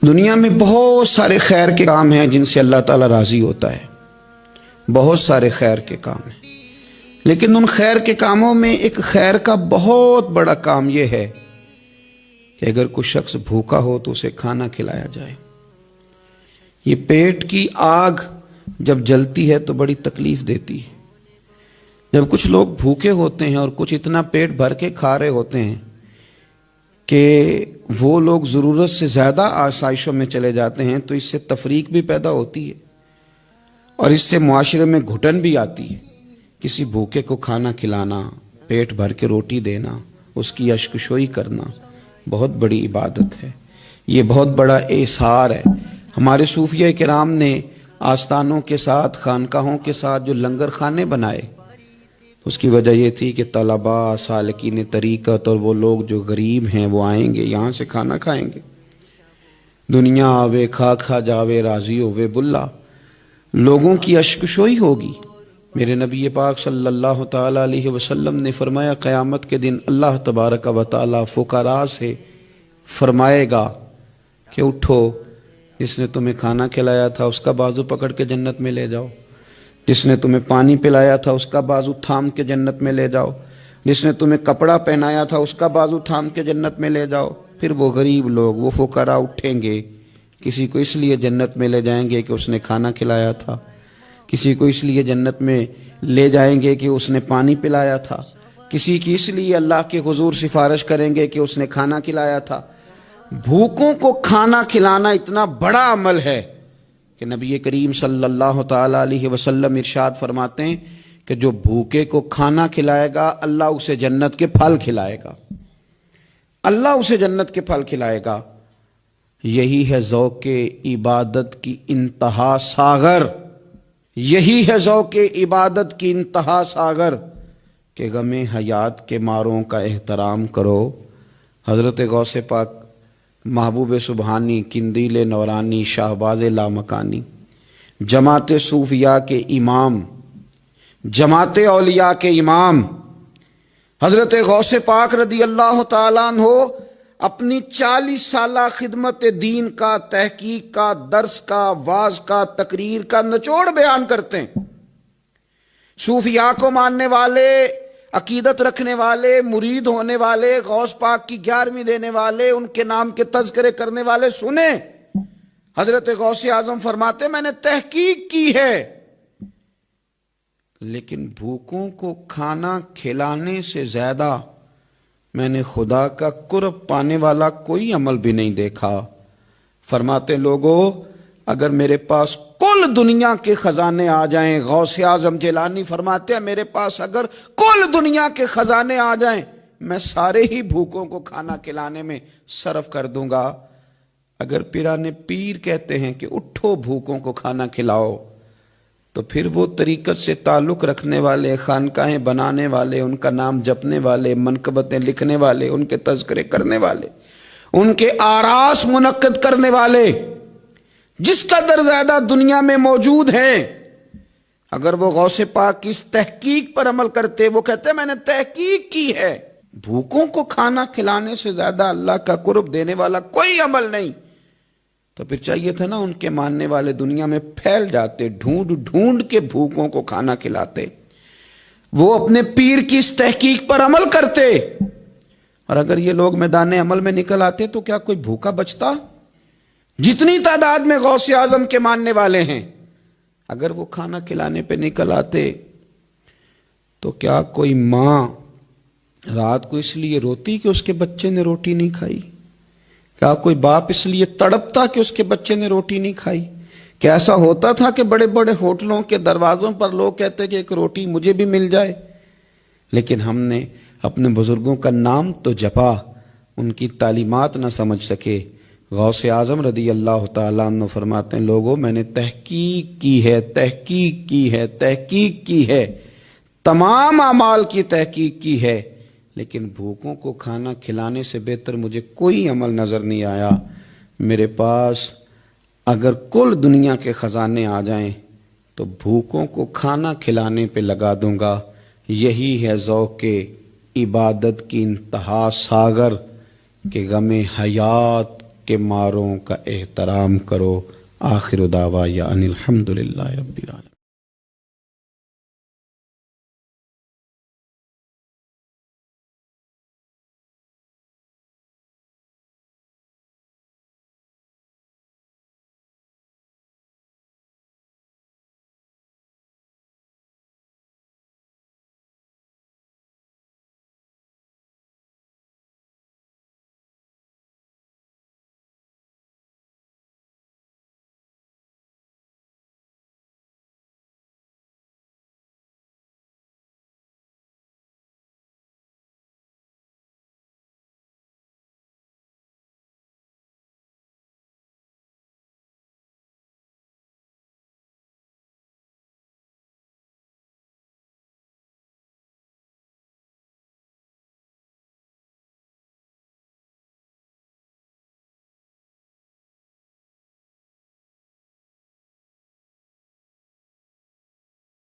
دنیا میں بہت سارے خیر کے کام ہیں جن سے اللہ تعالیٰ راضی ہوتا ہے، بہت سارے خیر کے کام ہیں، لیکن ان خیر کے کاموں میں ایک خیر کا بہت بڑا کام یہ ہے کہ اگر کوئی شخص بھوکا ہو تو اسے کھانا کھلایا جائے۔ یہ پیٹ کی آگ جب جلتی ہے تو بڑی تکلیف دیتی ہے۔ جب کچھ لوگ بھوکے ہوتے ہیں اور کچھ اتنا پیٹ بھر کے کھا رہے ہوتے ہیں کہ وہ لوگ ضرورت سے زیادہ آسائشوں میں چلے جاتے ہیں تو اس سے تفریق بھی پیدا ہوتی ہے اور اس سے معاشرے میں گھٹن بھی آتی ہے۔ کسی بھوکے کو کھانا کھلانا، پیٹ بھر کے روٹی دینا، اس کی اشکشوئی کرنا بہت بڑی عبادت ہے، یہ بہت بڑا احسار ہے۔ ہمارے صوفیہ کرام نے آستانوں کے ساتھ، خانقاہوں کے ساتھ جو لنگر خانے بنائے، اس کی وجہ یہ تھی کہ طلباء، سالکین طریقت اور وہ لوگ جو غریب ہیں وہ آئیں گے، یہاں سے کھانا کھائیں گے۔ دنیا آوے کھا کھا جاوے راضی ہووے بلا، لوگوں کی اشکشوئی ہوگی۔ میرے نبی پاک صلی اللہ تعالیٰ علیہ وسلم نے فرمایا قیامت کے دن اللہ تبارک و تعالیٰ فقراء سے فرمائے گا کہ اٹھو، جس نے تمہیں کھانا کھلایا تھا اس کا بازو پکڑ کے جنت میں لے جاؤ، جس نے تمہیں پانی پلایا تھا اس کا بازو تھام کے جنت میں لے جاؤ، جس نے تمہیں کپڑا پہنایا تھا اس کا بازو تھام کے جنت میں لے جاؤ۔ پھر وہ غریب لوگ، وہ فقراء اٹھیں گے، کسی کو اس لیے جنت میں لے جائیں گے کہ اس نے کھانا کھلایا تھا، کسی کو اس لیے جنت میں لے جائیں گے کہ اس نے پانی پلایا تھا، کسی کی اس لیے اللہ کے حضور سفارش کریں گے کہ اس نے کھانا کھلایا تھا۔ بھوکوں کو کھانا کھلانا اتنا بڑا عمل ہے کہ نبی کریم صلی اللہ تعالیٰ علیہ وسلم ارشاد فرماتے ہیں کہ جو بھوکے کو کھانا کھلائے گا اللہ اسے جنت کے پھل کھلائے گا، اللہ اسے جنت کے پھل کھلائے گا۔ یہی ہے ذوق عبادت کی انتہا ساغر، یہی ہے ذوق عبادت کی انتہا ساغر کہ غم حیات کے ماروں کا احترام کرو۔ حضرت غوث پاک محبوب سبحانی، قندیل نورانی، شہباز لامکانی، جماعت صوفیاء کے امام، جماعت اولیاء کے امام حضرت غوث پاک رضی اللہ تعالیٰ عنہ اپنی 40 سالہ خدمت دین کا، تحقیق کا، درس کا، واعظ کا، تقریر کا نچوڑ بیان کرتے ہیں۔ صوفیاء کو ماننے والے، عقیدت رکھنے والے، مرید ہونے والے، غوث پاک کی 11ویں دینے والے، ان کے نام کے تذکرے کرنے والے سنیں۔ حضرت غوث اعظم فرماتے میں نے تحقیق کی ہے لیکن بھوکوں کو کھانا کھلانے سے زیادہ میں نے خدا کا قرب پانے والا کوئی عمل بھی نہیں دیکھا۔ فرماتے لوگوں اگر میرے پاس کل دنیا کے خزانے آ جائیں، غوث اعظم جیلانی فرماتے ہیں میرے پاس اگر کل دنیا کے خزانے آ جائیں میں سارے ہی بھوکوں کو کھانا کھلانے میں صرف کر دوں گا۔ اگر پیران پیر کہتے ہیں کہ اٹھو بھوکوں کو کھانا کھلاؤ تو پھر وہ طریقت سے تعلق رکھنے والے، خانقاہیں بنانے والے، ان کا نام جپنے والے، منقبتیں لکھنے والے، ان کے تذکرے کرنے والے، ان کے آراس منعقد کرنے والے جس قدر زیادہ دنیا میں موجود ہیں، اگر وہ غوث پاک کی اس تحقیق پر عمل کرتے، وہ کہتے میں نے تحقیق کی ہے، بھوکوں کو کھانا کھلانے سے زیادہ اللہ کا قرب دینے والا کوئی عمل نہیں، تو پھر چاہیے تھا نا ان کے ماننے والے دنیا میں پھیل جاتے، ڈھونڈ ڈھونڈ کے بھوکوں کو کھانا کھلاتے، وہ اپنے پیر کی اس تحقیق پر عمل کرتے۔ اور اگر یہ لوگ میدان عمل میں نکل آتے تو کیا کوئی بھوکا بچتا؟ جتنی تعداد میں غوث اعظم کے ماننے والے ہیں اگر وہ کھانا کھلانے پہ نکل آتے تو کیا کوئی ماں رات کو اس لیے روتی کہ اس کے بچے نے روٹی نہیں کھائی؟ کیا کوئی باپ اس لیے تڑپتا کہ اس کے بچے نے روٹی نہیں کھائی؟ کیا ایسا ہوتا تھا کہ بڑے بڑے ہوٹلوں کے دروازوں پر لوگ کہتے کہ ایک روٹی مجھے بھی مل جائے؟ لیکن ہم نے اپنے بزرگوں کا نام تو جپا، ان کی تعلیمات نہ سمجھ سکے۔ غوث اعظم رضی اللہ تعالیٰ عنہ فرماتے ہیں لوگوں میں نے تحقیق کی ہے، تحقیق کی ہے، تحقیق کی ہے، تمام اعمال کی تحقیق کی ہے، لیکن بھوکوں کو کھانا کھلانے سے بہتر مجھے کوئی عمل نظر نہیں آیا۔ میرے پاس اگر کل دنیا کے خزانے آ جائیں تو بھوکوں کو کھانا کھلانے پہ لگا دوں گا۔ یہی ہے ذوق عبادت کی انتہا ساغر کہ غم حیات کہ ماروں کا احترام کرو۔ آخر دعوایا ان الحمدللہ رب العالمین۔